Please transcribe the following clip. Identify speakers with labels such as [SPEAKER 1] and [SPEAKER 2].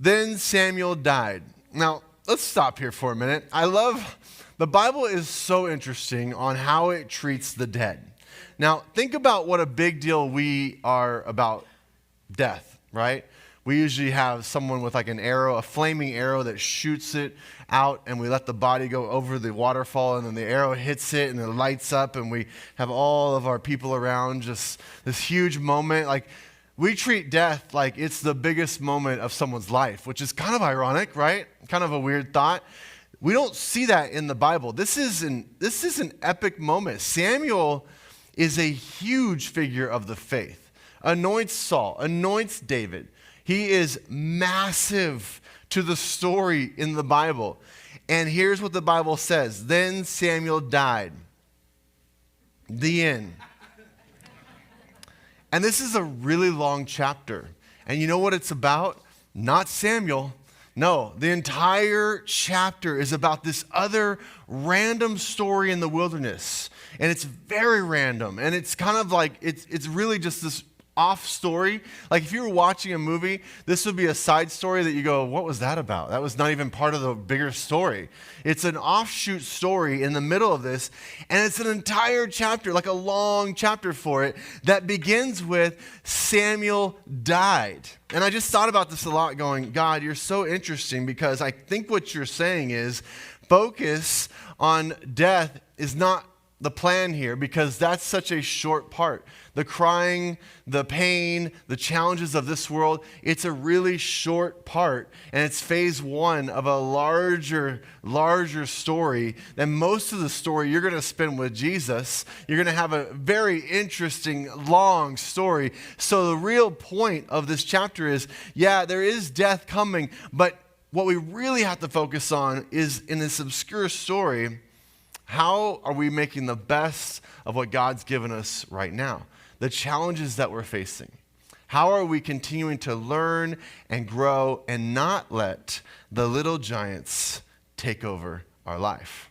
[SPEAKER 1] Then Samuel died. Now, let's stop here for a minute. The Bible is so interesting on how it treats the dead. Now, think about what a big deal we are about death, right? We usually have someone with like an arrow, a flaming arrow that shoots it out, and we let the body go over the waterfall, and then the arrow hits it, and it lights up, and we have all of our people around, just this huge moment. Like, we treat death like it's the biggest moment of someone's life, which is kind of ironic, right? Kind of a weird thought. We don't see that in the Bible. This is an epic moment. Samuel is a huge figure of the faith. Anoints Saul, anoints David. He is massive to the story in the Bible. And here's what the Bible says. Then Samuel died. The end. And this is a really long chapter. And you know what it's about? Not Samuel. No, the entire chapter is about this other random story in the wilderness. And it's very random. And it's kind of like, it's really just this off story. Like if you were watching a movie, this would be a side story that you go, what was that about? That was not even part of the bigger story. It's an offshoot story in the middle of this, and it's an entire chapter, like a long chapter for it, that begins with Samuel died. And I just thought about this a lot going, God, you're so interesting, because I think what you're saying is focus on death is not the plan here, because that's such a short part. The crying, the pain, the challenges of this world, it's a really short part, and it's phase one of a larger story. And most of the story you're going to spend with Jesus. You're going to have a very interesting, long story. So the real point of this chapter is, yeah, there is death coming, but what we really have to focus on is, in this obscure story, how are we making the best of what God's given us right now? The challenges that we're facing. How are we continuing to learn and grow and not let the little giants take over our life?